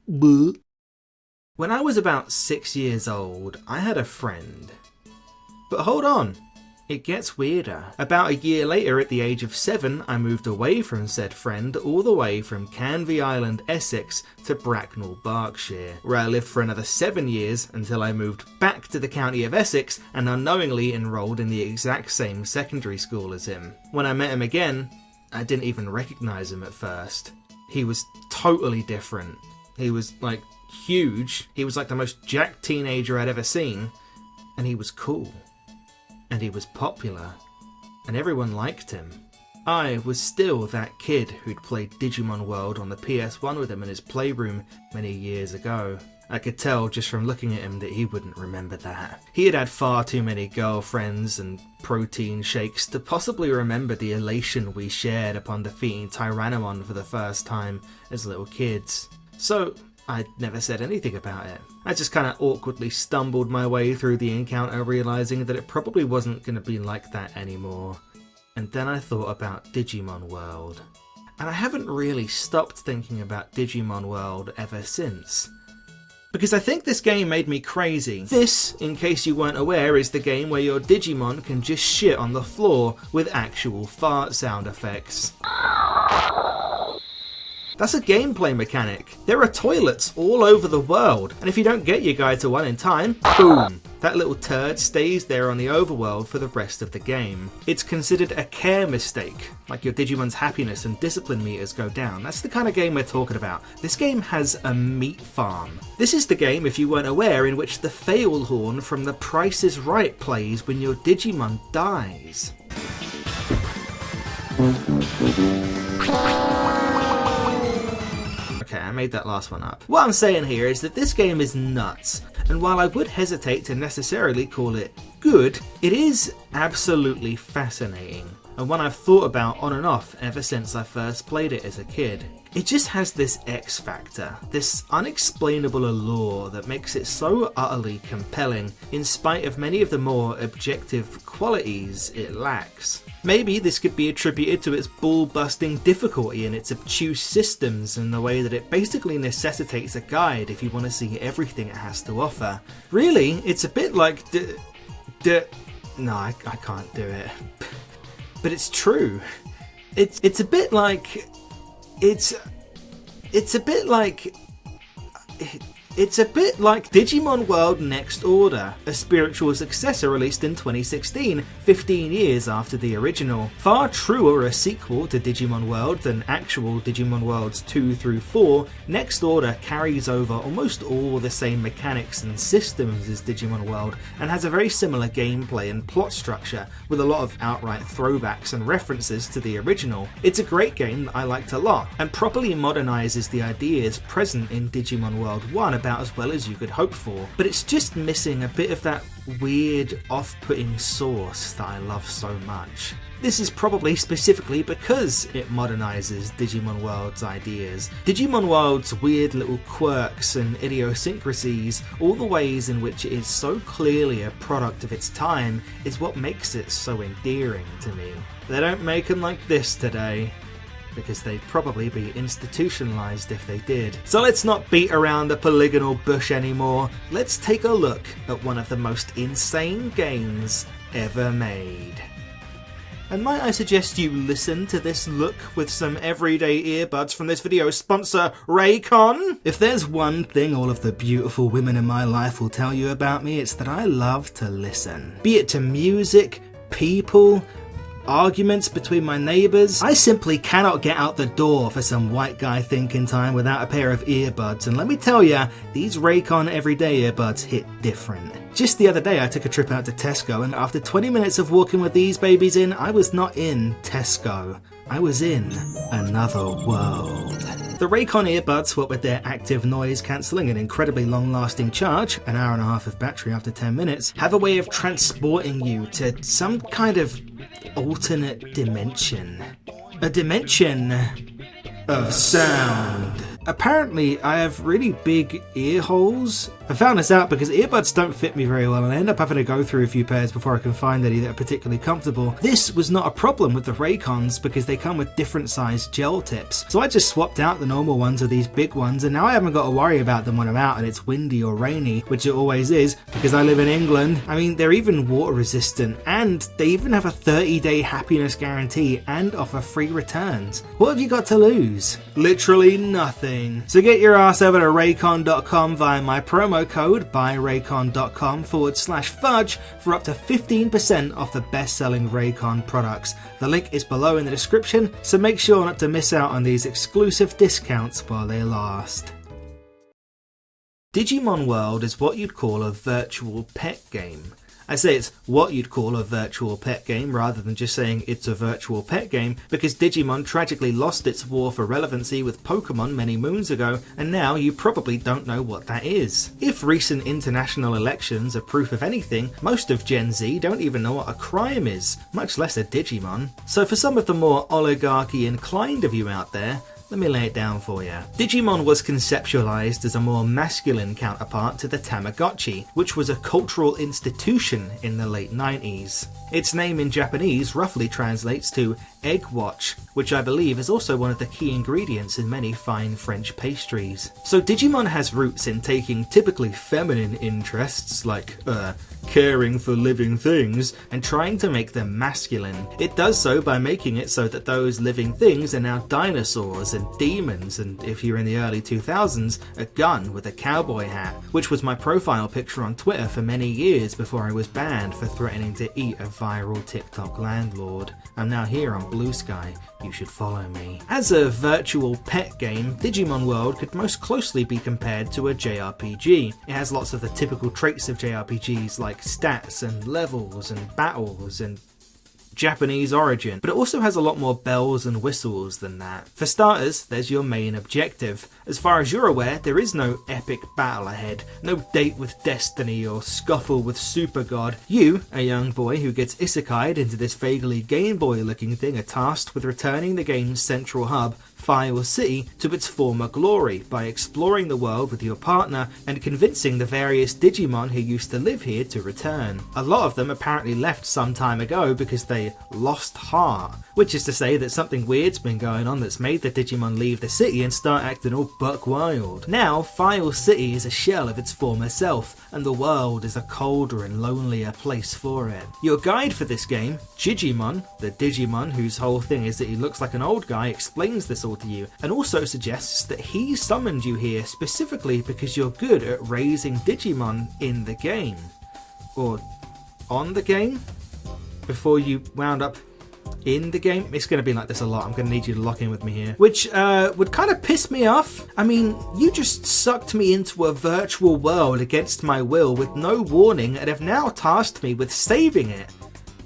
Bleh. When I was about 6 years old, I had a friend. But hold on, it gets weirder. About a year later, at the age of 7, I moved away from said friend all the way from Canvey Island, Essex to Bracknell, Berkshire, where I lived for another 7 years until I moved back to the county of Essex and unknowingly enrolled in the exact same secondary school as him. When I met him again, I didn't even recognise him at first. He was totally different. He was like huge, he was like the most jacked teenager I'd ever seen, and he was cool. And he was popular, and everyone liked him. I was still that kid who'd played Digimon World on the PS1 with him in his playroom many years ago. I could tell just from looking at him that he wouldn't remember that. He had had far too many girlfriends and protein shakes to possibly remember the elation we shared upon defeating Tyrannomon for the first time as little kids. So I'd never said anything about it. I just kind of awkwardly stumbled my way through the encounter, realising that it probably wasn't going to be like that anymore. And then I thought about Digimon World. And I haven't really stopped thinking about Digimon World ever since. Because I think this game made me crazy. This, in case you weren't aware, is the game where your Digimon can just shit on the floor with actual fart sound effects. That's a gameplay mechanic. There are toilets all over the world, and if you don't get your guy to one in time, boom, that little turd stays there on the overworld for the rest of the game. It's considered a care mistake, like your Digimon's happiness and discipline meters go down. That's the kind of game we're talking about. This game has a meat farm. This is the game, if you weren't aware, in which the fail horn from The Price is Right plays when your Digimon dies. Okay, I made that last one up. What I'm saying here is that this game is nuts, and while I would hesitate to necessarily call it good, it is absolutely fascinating, and one I've thought about on and off ever since I first played it as a kid. It just has this X factor, this unexplainable allure that makes it so utterly compelling in spite of many of the more objective qualities it lacks. Maybe this could be attributed to its ball-busting difficulty and its obtuse systems and the way that it basically necessitates a guide if you want to see everything it has to offer. Really, it's a bit like no, I can't do it. But it's true. It's a bit like... It's a bit like Digimon World Next Order, a spiritual successor released in 2016, 15 years after the original. Far truer a sequel to Digimon World than actual Digimon Worlds 2 through 4, Next Order carries over almost all the same mechanics and systems as Digimon World, and has a very similar gameplay and plot structure, with a lot of outright throwbacks and references to the original. It's a great game that I liked a lot, and properly modernises the ideas present in Digimon World 1 about as well as you could hope for, but it's just missing a bit of that weird, off-putting sauce that I love so much. This is probably specifically because it modernises Digimon World's ideas. Digimon World's weird little quirks and idiosyncrasies, all the ways in which it is so clearly a product of its time, is what makes it so endearing to me. They don't make them like this today, because they'd probably be institutionalized if they did. So let's not beat around the polygonal bush anymore. Let's take a look at one of the most insane games ever made. And might I suggest you listen to this look with some everyday earbuds from this video sponsor, Raycon? If there's one thing all of the beautiful women in my life will tell you about me, it's that I love to listen. Be it to music, people, arguments between my neighbours. I simply cannot get out the door for some white guy thinking time without a pair of earbuds, and let me tell ya, these Raycon everyday earbuds hit different. Just the other day I took a trip out to Tesco, and after 20 minutes of walking with these babies in, I was not in Tesco. I was in another world. The Raycon earbuds, what with their active noise cancelling and incredibly long-lasting charge, an hour and a half of battery after 10 minutes, have a way of transporting you to some kind of alternate dimension. A dimension of sound. apparently I have really big ear holes. I found this out because earbuds don't fit me very well and I end up having to go through a few pairs before I can find any that are particularly comfortable. This was not a problem with the Raycons because they come with different sized gel tips. So I just swapped out the normal ones with these big ones, and now I haven't got to worry about them when I'm out and it's windy or rainy, which it always is because I live in England. I mean, they're even water resistant and they even have a 30-day happiness guarantee and offer free returns. What have you got to lose? Literally nothing. So get your ass over to raycon.com via my promo code buyraycon.com/fudge for up to 15% off the best-selling Raycon products. The link is below in the description, so make sure not to miss out on these exclusive discounts while they last. Digimon World is what you'd call a virtual pet game. I say it's what you'd call a virtual pet game rather than just saying it's a virtual pet game because Digimon tragically lost its war for relevancy with Pokemon many moons ago, and now you probably don't know what that is. If recent international elections are proof of anything, most of Gen Z don't even know what a crime is, much less a Digimon. So for some of the more oligarchy inclined of you out there, let me lay it down for you. Digimon was conceptualized as a more masculine counterpart to the Tamagotchi, which was a cultural institution in the late 90s. Its name in Japanese roughly translates to egg watch, which I believe is also one of the key ingredients in many fine French pastries. So Digimon has roots in taking typically feminine interests like caring for living things and trying to make them masculine. It does so by making it so that those living things are now dinosaurs and demons, and if you're in the early 2000s, a gun with a cowboy hat, which was my profile picture on Twitter for many years before I was banned for threatening to eat a viral TikTok landlord. I'm now here on Blue Sky, you should follow me. As a virtual pet game, Digimon World could most closely be compared to a JRPG. It has lots of the typical traits of JRPGs like stats and levels and battles and Japanese origin, but it also has a lot more bells and whistles than that. For starters, there's your main objective. As far as you're aware, there is no epic battle ahead, no date with destiny or scuffle with Super God. You, a young boy who gets isekai'd into this vaguely Game Boy looking thing, are tasked with returning the game's central hub, File City, to its former glory by exploring the world with your partner and convincing the various Digimon who used to live here to return. A lot of them apparently left some time ago because they lost heart, which is to say that something weird's been going on that's made the Digimon leave the city and start acting all buck wild. Now, File City is a shell of its former self, and the world is a colder and lonelier place for it. Your guide for this game, Gigimon, the Digimon whose whole thing is that he looks like an old guy, explains this all to you, and also suggests that he summoned you here specifically because you're good at raising Digimon in the game. Or on the game? Before you wound up in the game. It's going to be like this a lot. I'm going to need you to lock in with me here. Which would kind of piss me off. I mean, you just sucked me into a virtual world against my will with no warning and have now tasked me with saving it.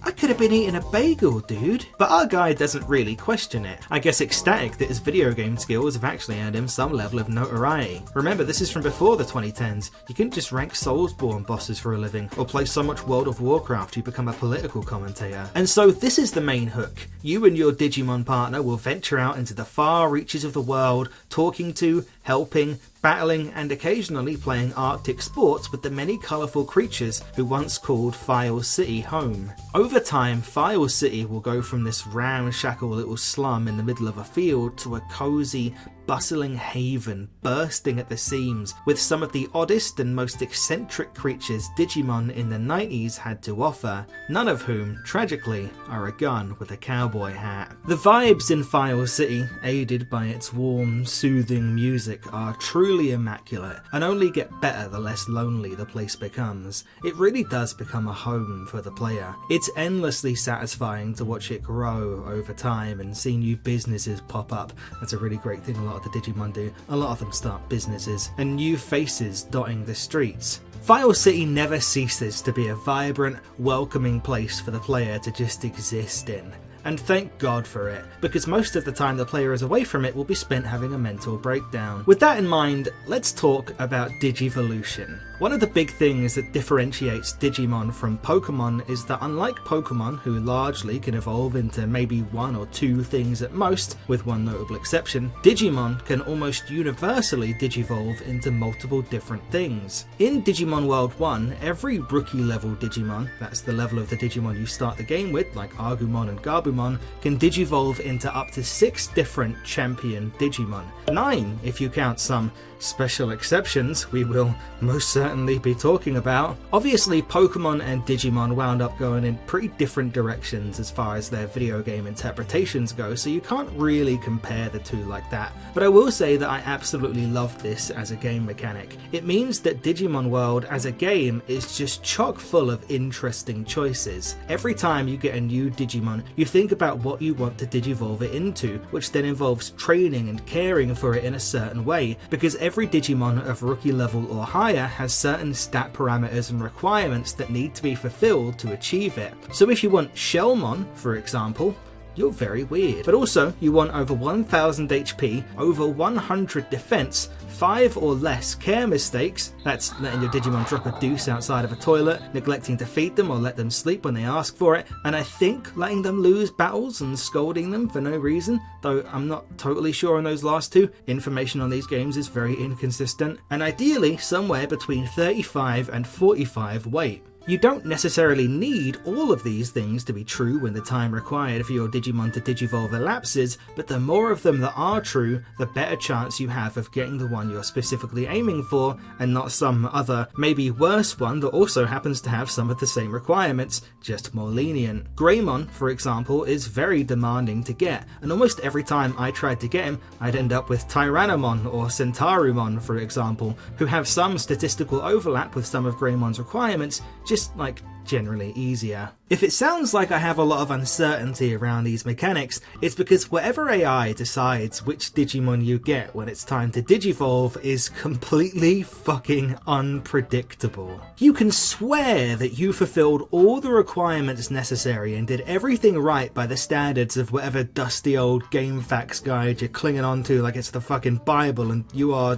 I could have been eating a bagel, dude. But our guy doesn't really question it. I guess ecstatic that his video game skills have actually earned him some level of notoriety. Remember, this is from before the 2010s. You couldn't just rank Soulsborne bosses for a living, or play so much World of Warcraft you become a political commentator. And so this is the main hook. You and your Digimon partner will venture out into the far reaches of the world, talking to, helping, battling and occasionally playing Arctic sports with the many colourful creatures who once called File City home. Over time, File City will go from this ramshackle little slum in the middle of a field to a cosy, bustling haven bursting at the seams with some of the oddest and most eccentric creatures Digimon in the 90s had to offer, none of whom, tragically, are a gun with a cowboy hat. The vibes in File City, aided by its warm, soothing music, are truly immaculate, and only get better the less lonely the place becomes. It really does become a home for the player. It's endlessly satisfying to watch it grow over time and see new businesses pop up. That's a really great thing a lot of the Digimon do. A lot of them start businesses, and new faces dotting the streets. File City never ceases to be a vibrant, welcoming place for the player to just exist in. And thank God for it, because most of the time the player is away from it will be spent having a mental breakdown. With that in mind, let's talk about Digivolution. One of the big things that differentiates Digimon from Pokemon is that unlike Pokemon, who largely can evolve into maybe one or two things at most, with one notable exception, Digimon can almost universally digivolve into multiple different things. In Digimon World 1, every rookie level Digimon, that's the level of the Digimon you start the game with, like Agumon and Gabumon, can digivolve into up to 6 different champion Digimon. 9 if you count some special exceptions we will most certainly be talking about. Obviously, Pokemon and Digimon wound up going in pretty different directions as far as their video game interpretations go, so you can't really compare the two like that. But I will say that I absolutely love this as a game mechanic. It means that Digimon World as a game is just chock full of interesting choices. Every time you get a new Digimon, you think about what you want to digivolve it into, which then involves training and caring for it in a certain way, because every Digimon of rookie level or higher has certain stat parameters and requirements that need to be fulfilled to achieve it. So if you want Shellmon, for example, you're very weird. But also, you want over 1000 HP, over 100 defense, 5 or less care mistakes, that's letting your Digimon drop a deuce outside of a toilet, neglecting to feed them or let them sleep when they ask for it, and I think letting them lose battles and scolding them for no reason, though I'm not totally sure on those last two. Information on these games is very inconsistent, and ideally somewhere between 35 and 45 weight. You don't necessarily need all of these things to be true when the time required for your Digimon to digivolve elapses, but the more of them that are true, the better chance you have of getting the one you're specifically aiming for, and not some other, maybe worse one that also happens to have some of the same requirements, just more lenient. Greymon, for example, is very demanding to get, and almost every time I tried to get him, I'd end up with Tyrannomon or Centarumon, for example, who have some statistical overlap with some of Greymon's requirements, just like generally easier. If it sounds like I have a lot of uncertainty around these mechanics, it's because whatever AI decides which Digimon you get when it's time to digivolve is completely fucking unpredictable. You can swear that you fulfilled all the requirements necessary and did everything right by the standards of whatever dusty old game facts guide you're clinging onto like it's the fucking Bible and you are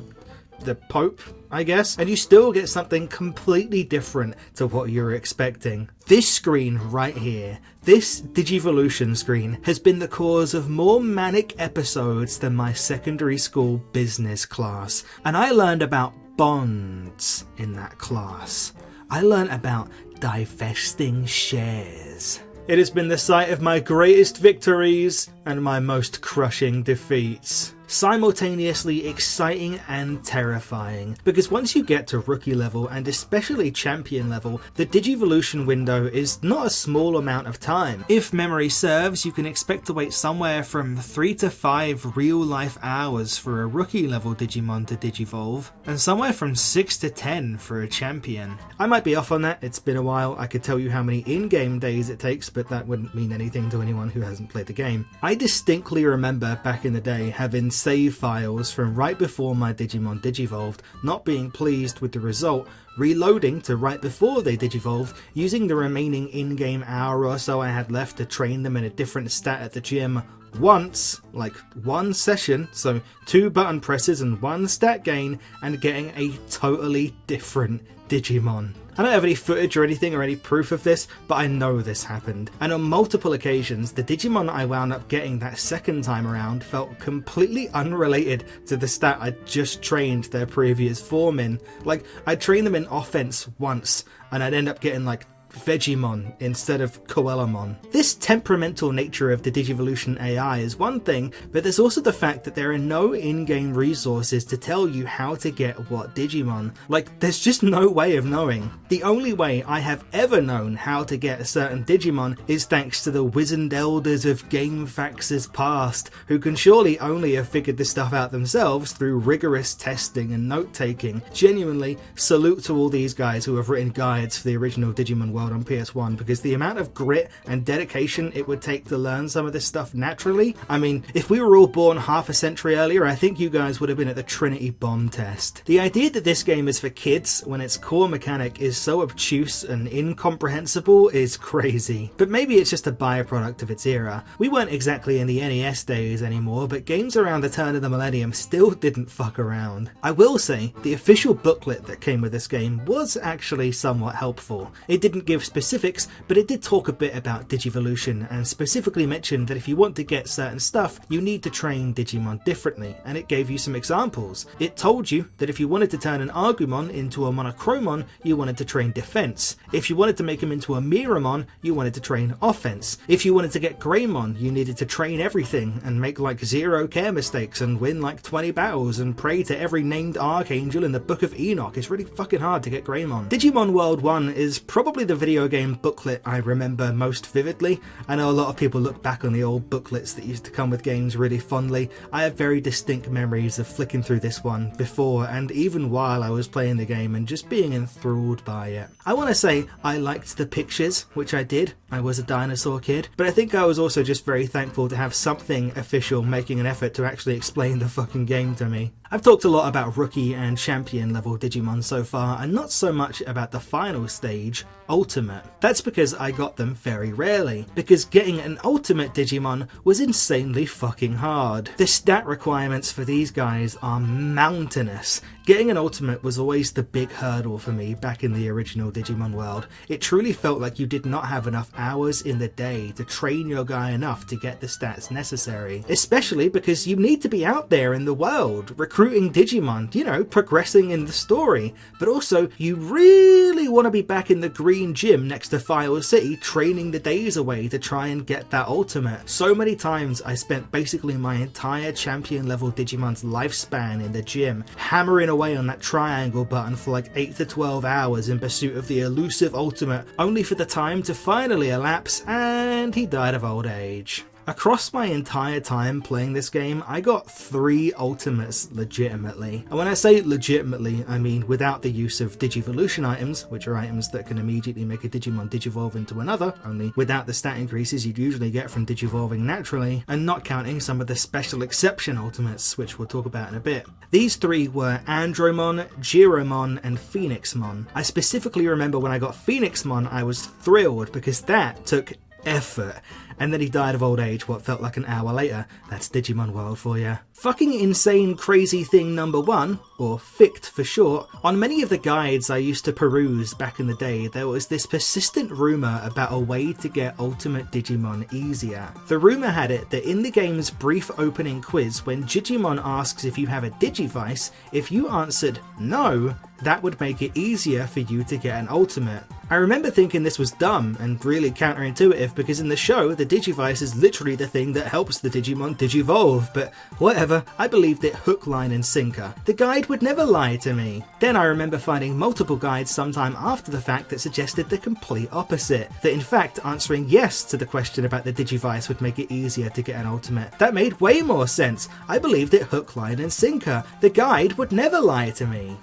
the Pope, I guess, and you still get something completely different to what you were expecting. This screen right here, this Digivolution screen, has been the cause of more manic episodes than my secondary school business class, and I learned about bonds in that class. I learned about divesting shares. It has been the site of my greatest victories and my most crushing defeats. Simultaneously exciting and terrifying, because once you get to rookie level and especially champion level, the Digivolution window is not a small amount of time. If memory serves, you can expect to wait somewhere from 3 to 5 real life hours for a rookie level Digimon to digivolve, and somewhere from 6 to 10 for a champion. I might be off on that, it's been a while. I could tell you how many in-game days it takes, but that wouldn't mean anything to anyone who hasn't played the game. I distinctly remember back in the day having save files from right before my Digimon digivolved, not being pleased with the result, reloading to right before they digivolved, using the remaining in-game hour or so I had left to train them in a different stat at the gym once, like one session, so 2 button presses and 1 stat gain, and getting a totally different Digimon. I don't have any footage or anything or any proof of this, but I know this happened. And on multiple occasions, the Digimon I wound up getting that second time around felt completely unrelated to the stat I'd just trained their previous form in. Like, I'd train them in offense once, and I'd end up getting like Vegemon instead of Koelamon. This temperamental nature of the Digivolution AI is one thing, but there's also the fact that there are no in-game resources to tell you how to get what Digimon. Like, there's just no way of knowing. The only way I have ever known how to get a certain Digimon is thanks to the wizened elders of Game Facts' past, who can surely only have figured this stuff out themselves through rigorous testing and note-taking. Genuinely, salute to all these guys who have written guides for the original Digimon World World on PS1 because the amount of grit and dedication it would take to learn some of this stuff naturally. I mean, if we were all born half a century earlier, I think you guys would have been at the Trinity bomb test. The idea that this game is for kids when its core mechanic is so obtuse and incomprehensible is crazy. But maybe it's just a byproduct of its era. We weren't exactly in the NES days anymore, but games around the turn of the millennium still didn't fuck around. I will say, the official booklet that came with this game was actually somewhat helpful. It didn't give specifics, but it did talk a bit about Digivolution, and specifically mentioned that if you want to get certain stuff, you need to train Digimon differently, and it gave you some examples. It told you that if you wanted to turn an Argumon into a Monochromon, you wanted to train defense. If you wanted to make him into a Miramon, you wanted to train offense. If you wanted to get Greymon, you needed to train everything and make like 0 care mistakes and win like 20 battles and pray to every named Archangel in the Book of Enoch. It's really fucking hard to get Greymon. Digimon World 1 is probably the video game booklet I remember most vividly. I know a lot of people look back on the old booklets that used to come with games really fondly. I have very distinct memories of flicking through this one before and even while I was playing the game and just being enthralled by it. I want to say I liked the pictures, which I did. I was a dinosaur kid, but I think I was also just very thankful to have something official making an effort to actually explain the fucking game to me. I've talked a lot about rookie and champion level Digimon so far, and not so much about the final stage, Ultimate. That's because I got them very rarely, because getting an Ultimate Digimon was insanely fucking hard. The stat requirements for these guys are mountainous. Getting an Ultimate was always the big hurdle for me back in the original Digimon world. It truly felt like you did not have enough hours in the day to train your guy enough to get the stats necessary. Especially because you need to be out there in the world, recruiting Digimon, you know, progressing in the story. But also, you really want to be back in the green gym next to File City training the days away to try and get that Ultimate. So many times I spent basically my entire champion level Digimon's lifespan in the gym, hammering away on that triangle button for like 8 to 12 hours in pursuit of the elusive Ultimate, only for the time to finally elapse and he died of old age. Across my entire time playing this game, I got 3 Ultimates legitimately. And when I say legitimately, I mean without the use of Digivolution items, which are items that can immediately make a Digimon digivolve into another, only without the stat increases you'd usually get from digivolving naturally, and not counting some of the special exception Ultimates, which we'll talk about in a bit. These 3 were Andromon, Giromon, and Phoenixmon. I specifically remember when I got Phoenixmon, I was thrilled because that took effort. And then he died of old age what felt like an hour later. That's Digimon World for ya. Fucking insane crazy thing number 1, or FICT for short, on many of the guides I used to peruse back in the day, there was this persistent rumour about a way to get Ultimate Digimon easier. The rumour had it that in the game's brief opening quiz, when Digimon asks if you have a Digivice, if you answered no, that would make it easier for you to get an Ultimate. I remember thinking this was dumb and really counterintuitive because in the show, the Digivice is literally the thing that helps the Digimon digivolve, but whatever, I believed it hook, line and sinker. The guide would never lie to me. Then I remember finding multiple guides sometime after the fact that suggested the complete opposite, that in fact answering yes to the question about the Digivice would make it easier to get an Ultimate. That made way more sense. I believed it hook, line and sinker. The guide would never lie to me.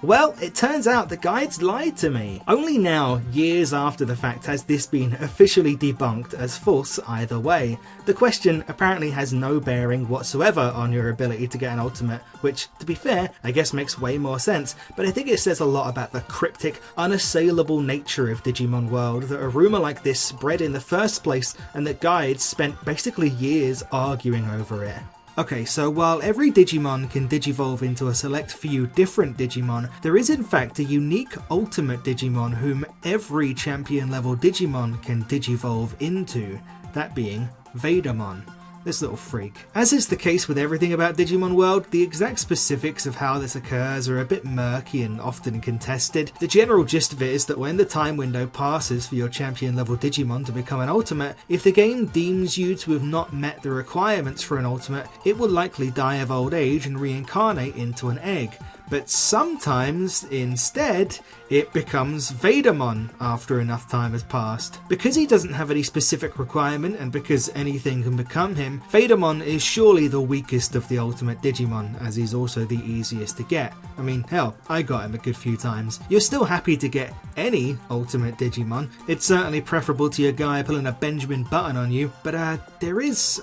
Well, it turns out the guides lied to me. Only now, years after the fact, has this been officially debunked as false either way. The question apparently has no bearing whatsoever on your ability to get an Ultimate, which, to be fair, I guess makes way more sense, but I think it says a lot about the cryptic, unassailable nature of Digimon World that a rumour like this spread in the first place and that guides spent basically years arguing over it. Okay, so while every Digimon can digivolve into a select few different Digimon, there is in fact a unique Ultimate Digimon whom every champion level Digimon can digivolve into, that being Vadermon. This little freak. As is the case with everything about Digimon World, the exact specifics of how this occurs are a bit murky and often contested. The general gist of it is that when the time window passes for your champion level Digimon to become an Ultimate, if the game deems you to have not met the requirements for an Ultimate, it will likely die of old age and reincarnate into an egg. but sometimes instead it becomes Vadermon after enough time has passed. Because he doesn't have any specific requirement and because anything can become him, Vadermon is surely the weakest of the ultimate Digimon, as he's also the easiest to get. I mean, hell, I got him a good few times. You're still happy to get any ultimate Digimon. It's certainly preferable to your guy pulling a Benjamin Button on you, but there is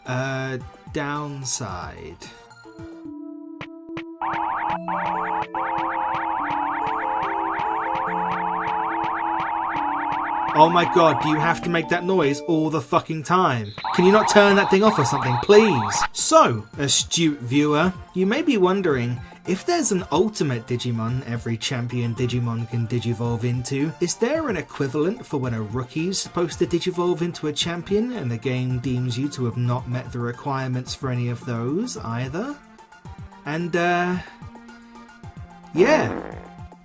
a downside. Oh my god, do you have to make that noise all the fucking time? Can you not turn that thing off or something, please? So, astute viewer, you may be wondering, if there's an ultimate Digimon every champion Digimon can digivolve into, is there an equivalent for when a rookie's supposed to digivolve into a champion and the game deems you to have not met the requirements for any of those either? And, yeah.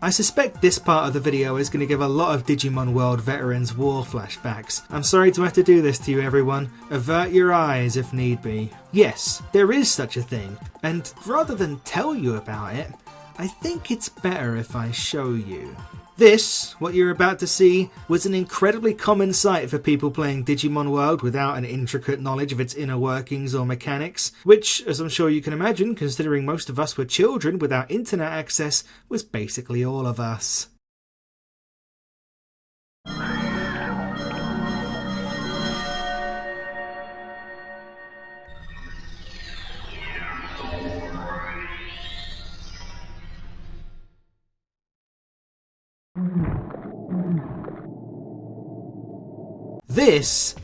I suspect this part of the video is going to give a lot of Digimon World veterans war flashbacks. I'm sorry to have to do this to you, everyone. Avert your eyes if need be. Yes, there is such a thing, and rather than tell you about it, I think it's better if I show you. This, what you're about to see, was an incredibly common sight for people playing Digimon World without an intricate knowledge of its inner workings or mechanics, which, as I'm sure you can imagine, considering most of us were children without internet access, was basically all of us. This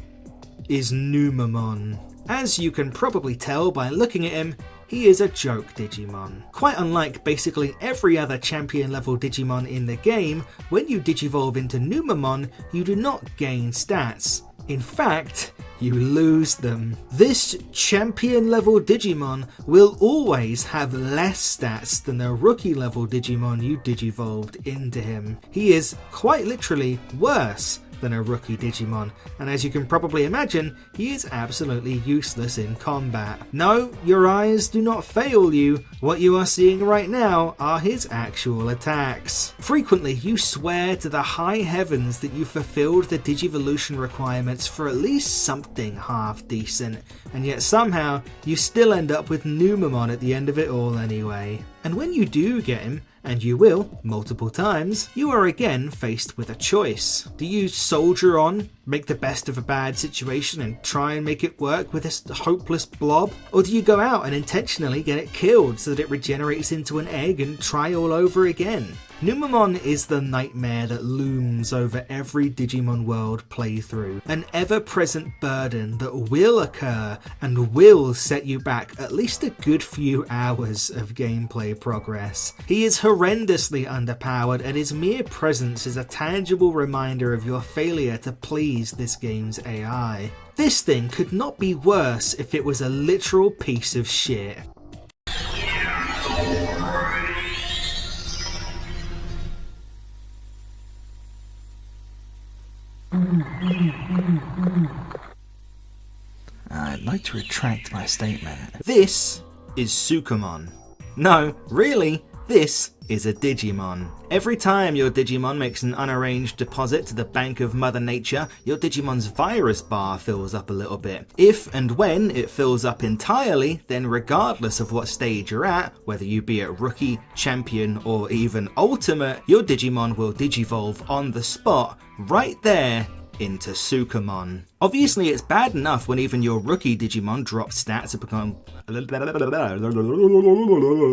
is Numamon. As you can probably tell by looking at him, he is a joke Digimon. Quite unlike basically every other champion level Digimon in the game, when you digivolve into Numamon, you do not gain stats. In fact, you lose them. This champion level Digimon will always have less stats than the rookie level Digimon you digivolved into him. He is quite literally worse than a rookie Digimon, and as you can probably imagine, he is absolutely useless in combat. No, your eyes do not fail you. What you are seeing right now are his actual attacks. Frequently, you swear to the high heavens that you fulfilled the Digivolution requirements for at least something half decent, and yet somehow you still end up with Numamon at the end of it all anyway. And when you do get him, and you will, multiple times, you are again faced with a choice. Do you soldier on, make the best of a bad situation and try and make it work with this hopeless blob? Or do you go out and intentionally get it killed so that it regenerates into an egg and try all over again? Numamon is the nightmare that looms over every Digimon World playthrough, an ever-present burden that will occur and will set you back at least a good few hours of gameplay progress. He is horrendously underpowered, and his mere presence is a tangible reminder of your failure to please this game's AI. This thing could not be worse if it was a literal piece of shit. I'd like to retract my statement. This is Sukamon. No, really, this is a Digimon. Every time your Digimon makes an unarranged deposit to the bank of Mother Nature, your Digimon's virus bar fills up a little bit. If and when it fills up entirely, then regardless of what stage you're at, whether you be at Rookie, Champion, or even Ultimate, your Digimon will digivolve on the spot, right there, into Sukamon. Obviously, it's bad enough when even your rookie Digimon drops stats to become...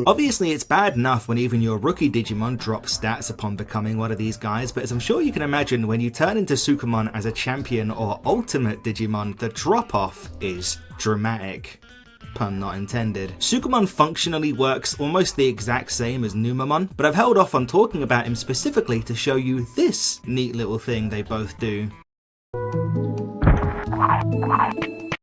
Obviously, it's bad enough when even your rookie Digimon drops stats upon becoming one of these guys, but as I'm sure you can imagine, when you turn into Sukamon as a champion or ultimate Digimon, the drop-off is dramatic. Pun not intended. Sukamon functionally works almost the exact same as Numamon, but I've held off on talking about him specifically to show you this neat little thing they both do.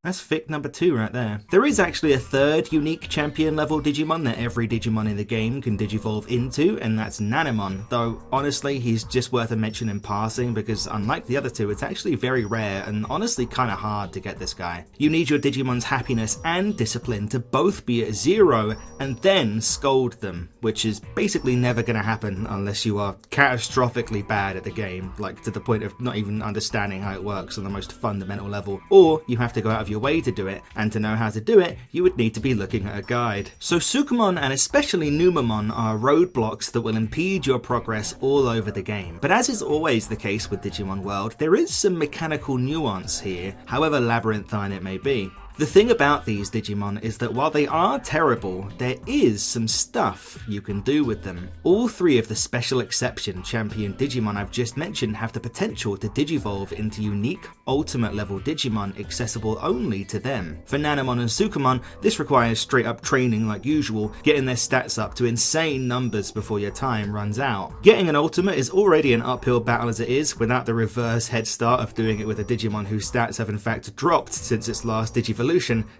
That's fic number 2 right there. There is actually a third unique champion level Digimon that every Digimon in the game can Digivolve into, and that's Nanamon, though honestly he's just worth a mention in passing because unlike the other two, it's actually very rare and honestly kind of hard to get this guy. You need your Digimon's happiness and discipline to both be at 0 and then scold them, which is basically never going to happen unless you are catastrophically bad at the game, like to the point of not even understanding how it works on the most fundamental level, or you have to go out of your way to do it, and to know how to do it, you would need to be looking at a guide. So Sukamon and especially Numamon are roadblocks that will impede your progress all over the game. But as is always the case with Digimon World, there is some mechanical nuance here, however labyrinthine it may be. The thing about these Digimon is that while they are terrible, there is some stuff you can do with them. All 3 of the special exception champion Digimon I've just mentioned have the potential to Digivolve into unique ultimate level Digimon accessible only to them. For Nanamon and Sukamon, this requires straight up training like usual, getting their stats up to insane numbers before your time runs out. Getting an ultimate is already an uphill battle as it is, without the reverse head start of doing it with a Digimon whose stats have in fact dropped since its last Digivolution,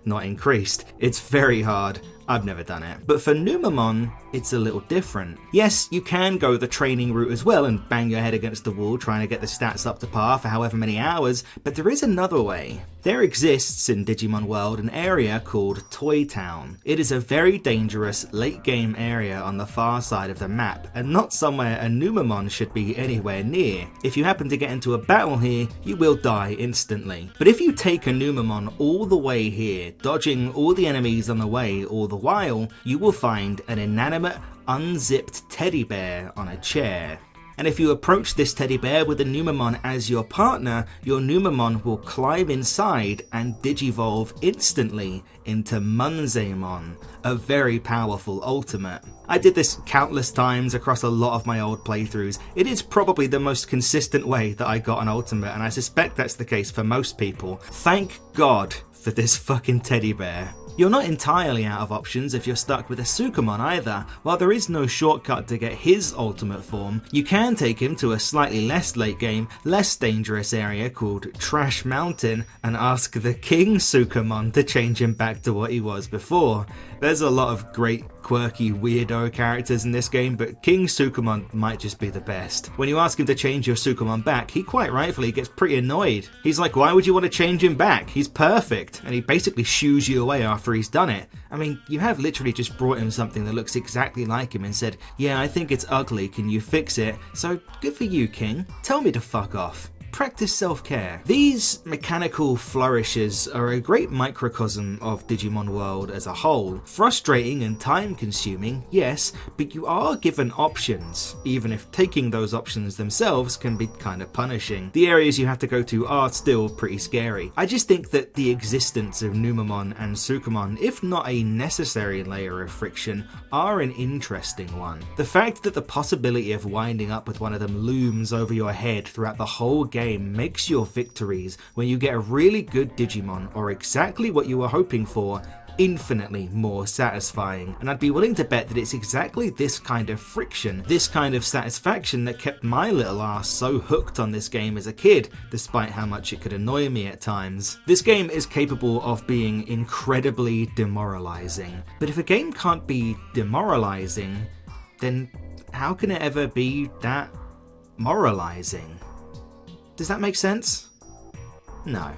not increased. It's very hard. I've never done it. But for Numamon, it's a little different. Yes, you can go the training route as well and bang your head against the wall trying to get the stats up to par for however many hours, but there is another way. There exists in Digimon World an area called Toy Town. It is a very dangerous late game area on the far side of the map, and not somewhere a Numamon should be anywhere near. If you happen to get into a battle here, you will die instantly. But if you take a Numamon all the way here, dodging all the enemies on the way all the while, you will find an inanimate, unzipped teddy bear on a chair. And if you approach this teddy bear with a Numamon as your partner, your Numamon will climb inside and Digivolve instantly into Munzemon, a very powerful ultimate. I did this countless times across a lot of my old playthroughs. It is probably the most consistent way that I got an ultimate, and I suspect that's the case for most people. Thank God for this fucking teddy bear. You're not entirely out of options if you're stuck with a Sukamon either. While there is no shortcut to get his ultimate form, you can take him to a slightly less late game, less dangerous area called Trash Mountain and ask the King Sukamon to change him back to what he was before. There's a lot of great quirky weirdo characters in this game, but King Sukamon might just be the best. When you ask him to change your Sukamon back, he quite rightfully gets pretty annoyed. He's like, why would you want to change him back? He's perfect. And he basically shoos you away after he's done it. I mean, you have literally just brought him something that looks exactly like him and said, yeah, I think it's ugly, can you fix it? So good for you, King. Tell me to fuck off. Practice self-care. These mechanical flourishes are a great microcosm of Digimon World as a whole. Frustrating and time-consuming, yes, but you are given options, even if taking those options themselves can be kind of punishing. The areas you have to go to are still pretty scary. I just think that the existence of Numamon and Sukamon, if not a necessary layer of friction, are an interesting one. The fact that the possibility of winding up with one of them looms over your head throughout the whole game makes your victories when you get a really good Digimon or exactly what you were hoping for infinitely more satisfying, and I'd be willing to bet that it's exactly this kind of friction, this kind of satisfaction that kept my little ass so hooked on this game as a kid, despite how much it could annoy me at times. This game is capable of being incredibly demoralizing, but if a game can't be demoralizing, then how can it ever be that moralizing? Does that make sense? No,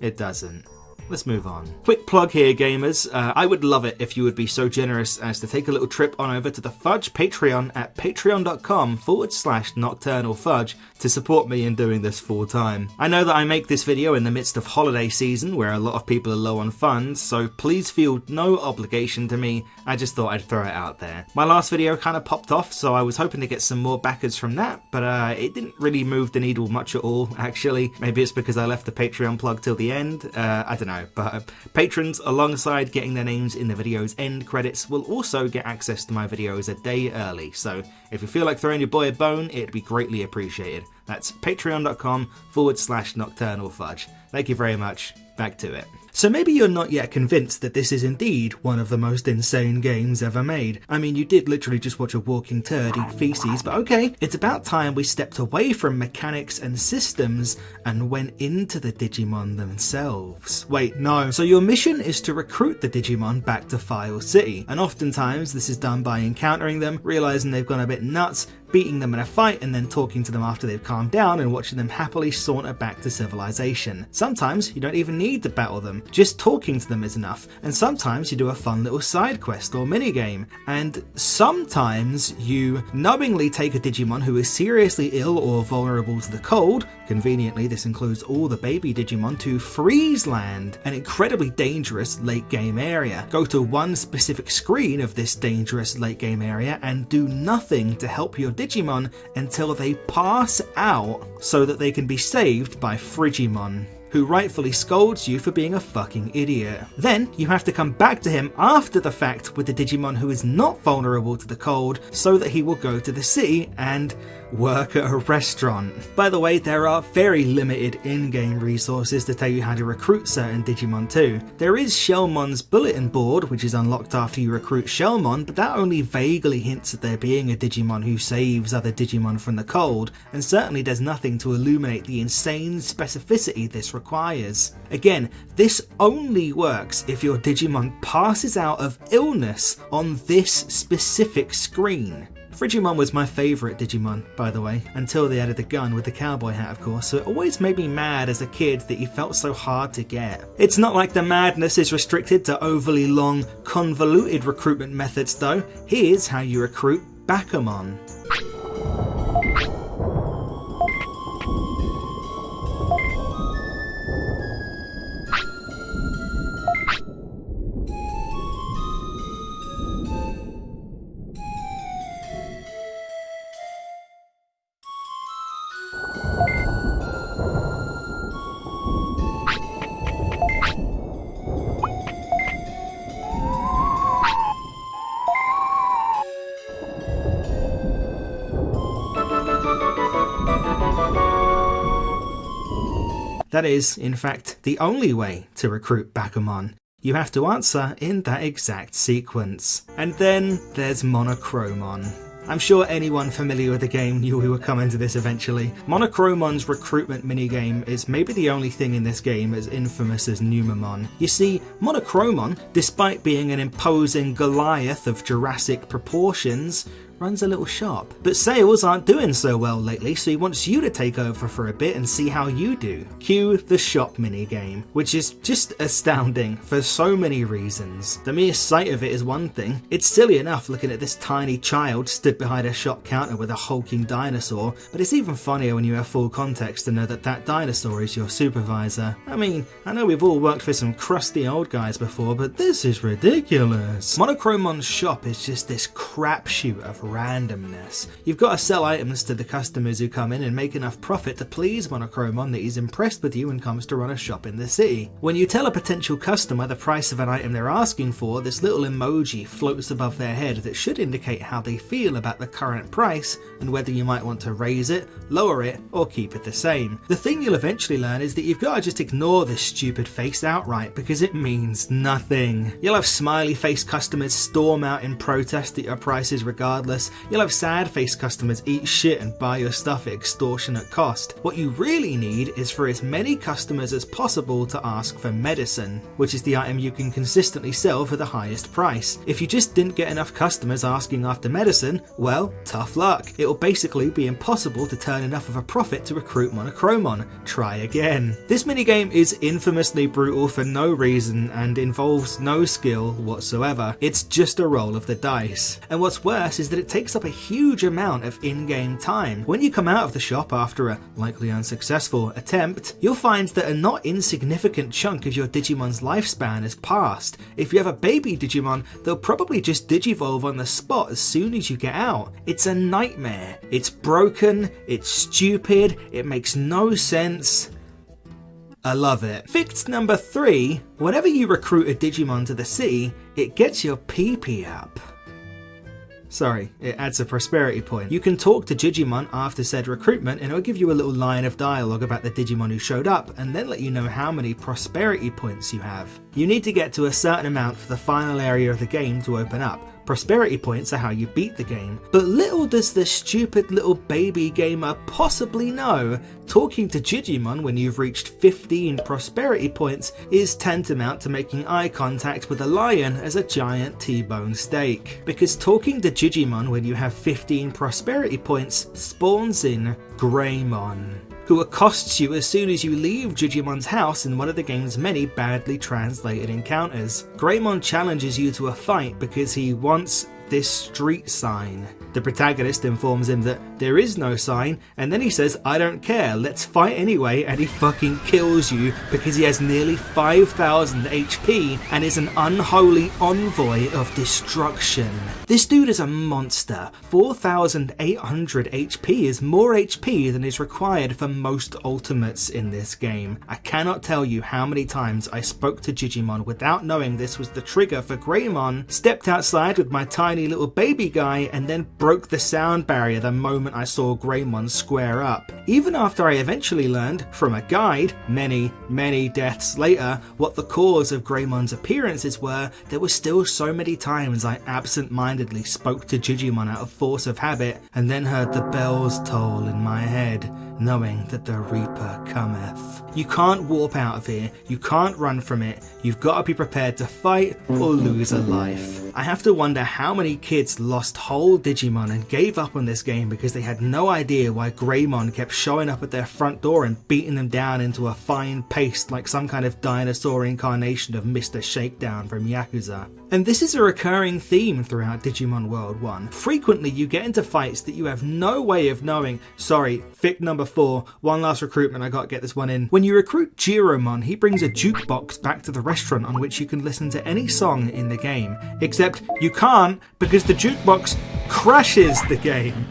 it doesn't. Let's move on. Quick plug here, gamers. I would love it if you would be so generous as to take a little trip on over to the Fudj Patreon at patreon.com/nocturnalfudge to support me in doing this full time. I know that I make this video in the midst of holiday season where a lot of people are low on funds, so please feel no obligation to me. I just thought I'd throw it out there. My last video kind of popped off, so I was hoping to get some more backers from that, but it didn't really move the needle much at all, actually. Maybe it's because I left the Patreon plug till the end. I don't know. But patrons, alongside getting their names in the video's end credits, will also get access to my videos a day early. So if you feel like throwing your boy a bone, it'd be greatly appreciated. That's patreon.com/nocturnalfudge. Thank you very much. Back to it. So maybe you're not yet convinced that this is indeed one of the most insane games ever made. I mean, you did literally just watch a walking turd eat feces, but okay, it's about time we stepped away from mechanics and systems and went into the Digimon themselves. Wait, no. So your mission is to recruit the Digimon back to File City, and oftentimes this is done by encountering them, realizing they've gone a bit nuts, beating them in a fight, and then talking to them after they've calmed down and watching them happily saunter back to civilization. Sometimes you don't even need to battle them, just talking to them is enough, and sometimes you do a fun little side quest or minigame, and sometimes you knowingly take a Digimon who is seriously ill or vulnerable to the cold, conveniently this includes all the baby Digimon, to Freeze Land, an incredibly dangerous late game area. Go to one specific screen of this dangerous late game area and do nothing to help your Digimon until they pass out so that they can be saved by Frigimon, who rightfully scolds you for being a fucking idiot. Then you have to come back to him after the fact with the Digimon who is not vulnerable to the cold so that he will go to the city and work at a restaurant. By the way, there are very limited in-game resources to tell you how to recruit certain Digimon too. There is Shellmon's bulletin board, which is unlocked after you recruit Shellmon, but that only vaguely hints at there being a Digimon who saves other Digimon from the cold, and certainly does nothing to illuminate the insane specificity this requires. Again, this only works if your Digimon passes out of illness on this specific screen. Frigimon was my favourite Digimon, by the way, until they added the gun with the cowboy hat, of course, so it always made me mad as a kid that he felt so hard to get. It's not like the madness is restricted to overly long, convoluted recruitment methods though. Here's how you recruit Bakumon. That is, in fact, the only way to recruit Bakumon. You have to answer in that exact sequence. And then there's Monochromon. I'm sure anyone familiar with the game knew we were coming to this eventually. Monochromon's recruitment minigame is maybe the only thing in this game as infamous as Numamon. You see, Monochromon, despite being an imposing Goliath of Jurassic proportions, runs a little shop. But sales aren't doing so well lately, so he wants you to take over for a bit and see how you do. Cue the shop minigame, which is just astounding for so many reasons. The mere sight of it is one thing. It's silly enough looking at this tiny child stood behind a shop counter with a hulking dinosaur, but it's even funnier when you have full context to know that that dinosaur is your supervisor. I mean, I know we've all worked for some crusty old guys before, but this is ridiculous. Monochromon's shop is just this crapshoot of randomness. You've got to sell items to the customers who come in and make enough profit to please Monochromon that he's impressed with you and comes to run a shop in the city. When you tell a potential customer the price of an item they're asking for, this little emoji floats above their head that should indicate how they feel about the current price and whether you might want to raise it, lower it, or keep it the same. The thing you'll eventually learn is that you've got to just ignore this stupid face outright because it means nothing. You'll have smiley face customers storm out in protest at your prices regardless. You'll have sad face customers eat shit and buy your stuff at extortionate cost. What you really need is for as many customers as possible to ask for medicine, which is the item you can consistently sell for the highest price. If you just didn't get enough customers asking after medicine, well, tough luck. It'll basically be impossible to turn enough of a profit to recruit Monochromon. Try again. This minigame is infamously brutal for no reason and involves no skill whatsoever. It's just a roll of the dice. And what's worse is that it takes up a huge amount of in-game time. When you come out of the shop after a likely unsuccessful attempt, you'll find that a not insignificant chunk of your Digimon's lifespan has passed. If you have a baby Digimon, they'll probably just digivolve on the spot as soon as you get out. It's a nightmare. It's broken, it's stupid, it makes no sense. I love it. Fix number 3, whenever you recruit a Digimon to the city, it gets your PP up. Sorry, it adds a prosperity point. You can talk to Digimon after said recruitment and it'll give you a little line of dialogue about the Digimon who showed up and then let you know how many prosperity points you have. You need to get to a certain amount for the final area of the game to open up. Prosperity points are how you beat the game. But little does this stupid little baby gamer possibly know, talking to Digimon when you've reached 15 prosperity points is tantamount to making eye contact with a lion as a giant T-bone steak. Because talking to Digimon when you have 15 prosperity points spawns in Greymon, who accosts you as soon as you leave Digimon's house in one of the game's many badly translated encounters. Greymon challenges you to a fight because he wants this street sign. The protagonist informs him that there is no sign, and then he says, "I don't care, let's fight anyway," and he fucking kills you because he has nearly 5,000 HP and is an unholy envoy of destruction. This dude is a monster. 4,800 HP is more HP than is required for most ultimates in this game. I cannot tell you how many times I spoke to Digimon without knowing this was the trigger for Greymon, stepped outside with my tiny little baby guy, and then broke the sound barrier the moment I saw Greymon square up. Even after I eventually learned, from a guide, many deaths later, what the cause of Greymon's appearances were, there were still so many times I absent-mindedly spoke to Digimon out of force of habit, and then heard the bells toll in my head, knowing that the Reaper cometh. You can't warp out of here, you can't run from it, you've got to be prepared to fight or lose a life. I have to wonder how many kids lost whole Digimon and gave up on this game because they had no idea why Greymon kept showing up at their front door and beating them down into a fine paste like some kind of dinosaur incarnation of Mr. Shakedown from Yakuza. And this is a recurring theme throughout Digimon World 1. Frequently you get into fights that you have no way of knowing. Sorry, fic number 4, one last recruitment, I gotta get this one in. When you recruit Jiromon, he brings a jukebox back to the restaurant on which you can listen to any song in the game. Except you can't because the jukebox crashes the game.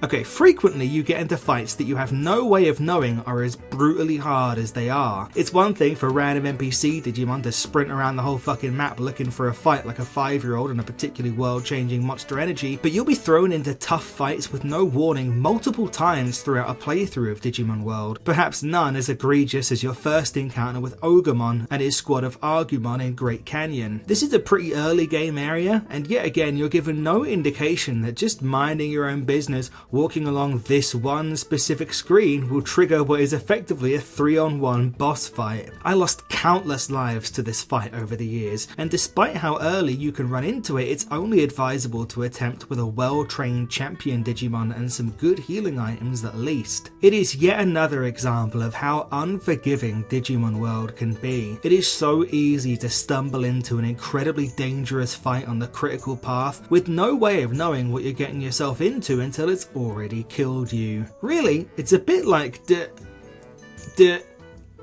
Okay, frequently you get into fights that you have no way of knowing are as brutally hard as they are. It's one thing for random NPC Digimon to sprint around the whole fucking map looking for a fight like a 5-year-old in a particularly world-changing Monster Energy, but you'll be thrown into tough fights with no warning multiple times throughout a playthrough of Digimon World. Perhaps none as egregious as your first encounter with Ogremon and his squad of Argumon in Great Canyon. This is a pretty early game area, and yet again you're given no indication that just minding your own business, walking along this one specific screen will trigger what is effectively a 3-on-1 boss fight. I lost countless lives to this fight over the years, and despite how early you can run into it, it's only advisable to attempt with a well-trained champion Digimon and some good healing items at least. It is yet another example of how unforgiving Digimon World can be. It is so easy to stumble into an incredibly dangerous fight on the critical path with no way of knowing what you're getting yourself into until it's already killed you. Really, it's a bit like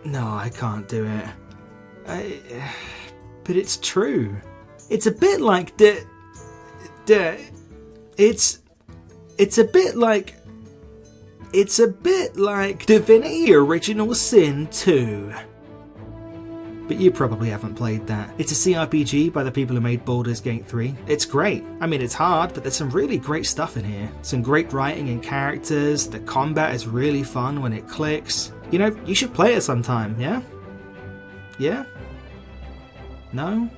no, I can't do it. But it's true. It's a bit like it's a bit like Divinity Original Sin 2. But you probably haven't played that. It's a CRPG by the people who made Baldur's Gate 3. It's great. I mean, it's hard, but there's some really great stuff in here. Some great writing and characters. The combat is really fun when it clicks. You know, you should play it sometime, yeah? Yeah? No?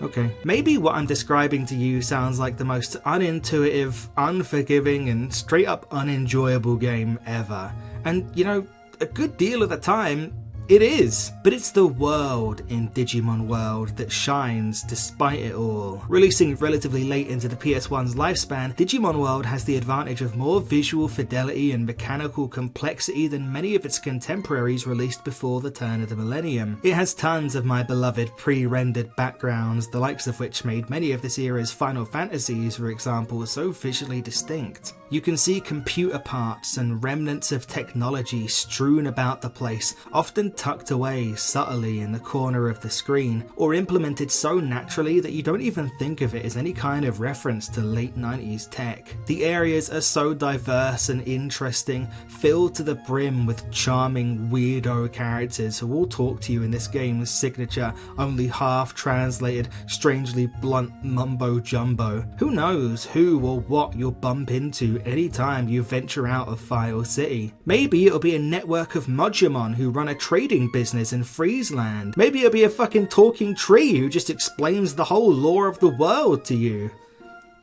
Okay. Maybe what I'm describing to you sounds like the most unintuitive, unforgiving, and straight up unenjoyable game ever. And, you know, a good deal of the time, it is, but it's the world in Digimon World that shines despite it all. Releasing relatively late into the PS1's lifespan, Digimon World has the advantage of more visual fidelity and mechanical complexity than many of its contemporaries released before the turn of the millennium. It has tons of my beloved pre-rendered backgrounds, the likes of which made many of this era's Final Fantasies, for example, so visually distinct. You can see computer parts and remnants of technology strewn about the place, often tucked away subtly in the corner of the screen, or implemented so naturally that you don't even think of it as any kind of reference to late 90s tech. The areas are so diverse and interesting, filled to the brim with charming weirdo characters who all talk to you in this game's signature, only half translated, strangely blunt mumbo jumbo. Who knows who or what you'll bump into anytime you venture out of File City. Maybe it'll be a network of Mojimon who run a trading business in Friesland. Maybe it'll be a fucking talking tree who just explains the whole lore of the world to you.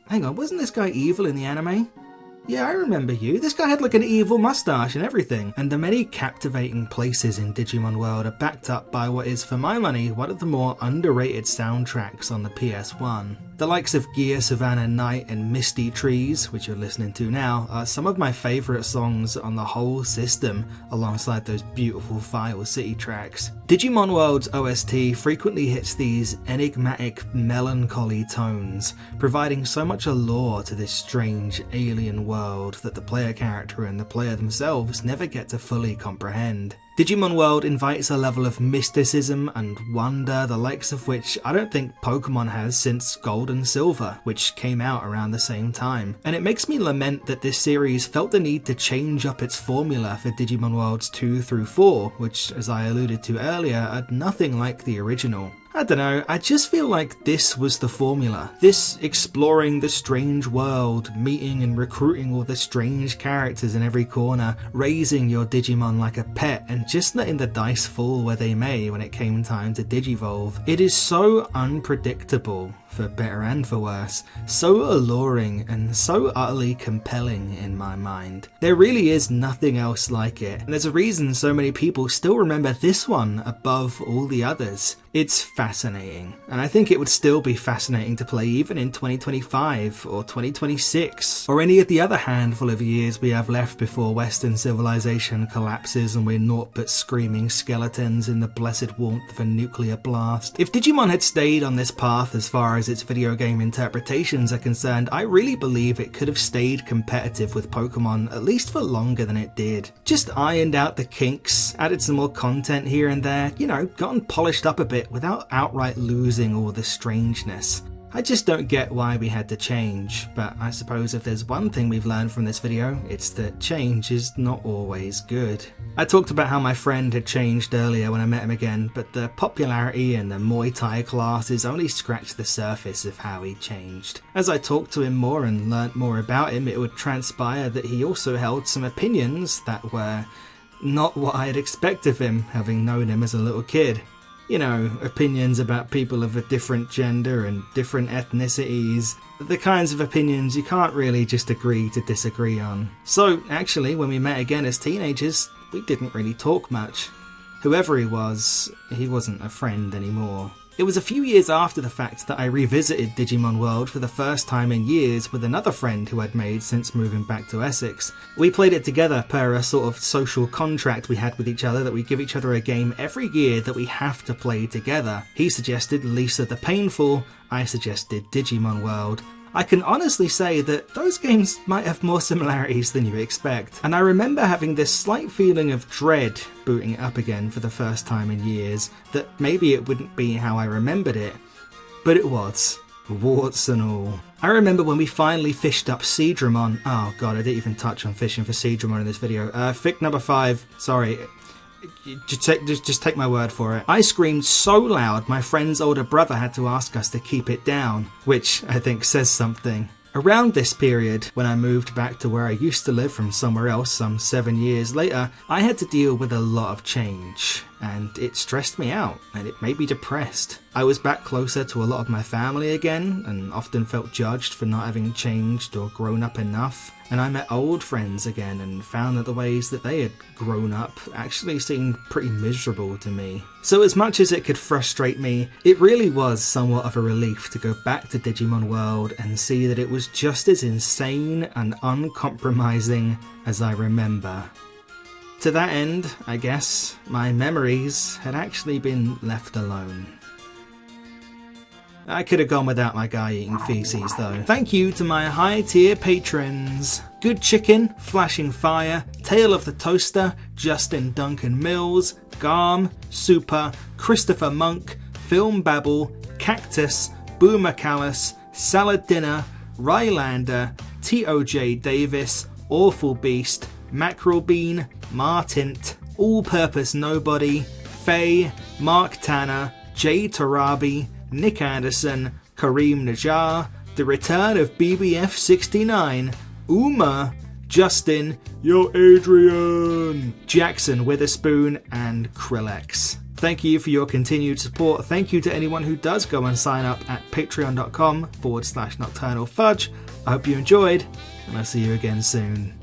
Hang on, wasn't this guy evil in the anime? Yeah, I remember you. This guy had like an evil mustache and everything. And the many captivating places in Digimon World are backed up by what is, for my money, one of the more underrated soundtracks on the PS1. The likes of Gear Savannah Night and Misty Trees, which you're listening to now, are some of my favourite songs on the whole system, alongside those beautiful File City tracks. Digimon World's OST frequently hits these enigmatic, melancholy tones, providing so much allure to this strange alien world that the player character and the player themselves never get to fully comprehend. Digimon World invites a level of mysticism and wonder, the likes of which I don't think Pokemon has since Gold and Silver, which came out around the same time. And it makes me lament that this series felt the need to change up its formula for Digimon Worlds 2 through 4, which, as I alluded to earlier, are nothing like the original. I don't know, I just feel like this was the formula. This exploring the strange world, meeting and recruiting all the strange characters in every corner, raising your Digimon like a pet, and just letting the dice fall where they may when it came time to Digivolve. It is so unpredictable, for better and for worse, so alluring and so utterly compelling in my mind. There really is nothing else like it, and there's a reason so many people still remember this one above all the others. It's fascinating, and I think it would still be fascinating to play even in 2025 or 2026, or any of the other handful of years we have left before Western civilization collapses and we're naught but screaming skeletons in the blessed warmth of a nuclear blast. If Digimon had stayed on this path as far as its video game interpretations are concerned, I really believe it could have stayed competitive with Pokemon at least for longer than it did. Just ironed out the kinks, added some more content here and there, you know, gotten polished up a bit without outright losing all the strangeness. I just don't get why we had to change, but I suppose if there's one thing we've learned from this video, it's that change is not always good. I talked about how my friend had changed earlier when I met him again, but the popularity and the Muay Thai classes only scratched the surface of how he changed. As I talked to him more and learnt more about him, it would transpire that he also held some opinions that were not what I had expected of him, having known him as a little kid. You know, opinions about people of a different gender and different ethnicities. The kinds of opinions you can't really just agree to disagree on. So, actually, when we met again as teenagers, we didn't really talk much. Whoever he wasn't a friend anymore. It was a few years after the fact that I revisited Digimon World for the first time in years with another friend who I'd made since moving back to Essex. We played it together per a sort of social contract we had with each other that we give each other a game every year that we have to play together. He suggested Lisa the Painful, I suggested Digimon World. I can honestly say that those games might have more similarities than you expect, and I remember having this slight feeling of dread booting it up again for the first time in years, that maybe it wouldn't be how I remembered it, but it was. Warts and all. I remember when we finally fished up Seadramon. Oh god, I didn't even touch on fishing for Seadramon in this video. Fic number 5, sorry. Just take my word for it. I screamed so loud my friend's older brother had to ask us to keep it down, which I think says something. Around this period, when I moved back to where I used to live from somewhere else some 7 years later, I had to deal with a lot of change, and it stressed me out, and it made me depressed. I was back closer to a lot of my family again, and often felt judged for not having changed or grown up enough. And I met old friends again and found that the ways that they had grown up actually seemed pretty miserable to me. So as much as it could frustrate me, it really was somewhat of a relief to go back to Digimon World and see that it was just as insane and uncompromising as I remember. To that end, I guess, my memories had actually been left alone. I could have gone without my guy eating feces though. Thank you to my high tier patrons: Good Chicken, Flashing Fire, Tale of the Toaster, Justin Duncan Mills, Garm, Super, Christopher Monk, Film Babble, Cactus, Boomer Callis, Salad Dinner, Rylander, TOJ Davis, Awful Beast, Mackerel Bean, Martint, All Purpose Nobody, Faye, Mark Tanner, Jay Tarabi, Nick Anderson, Kareem Najjar, The Return of BBF69, Uma, Justin, Yo Adrian, Jackson Witherspoon, and Krillex. Thank you for your continued support. Thank you to anyone who does go and sign up at patreon.com/nocturnalfudge. I hope you enjoyed, and I'll see you again soon.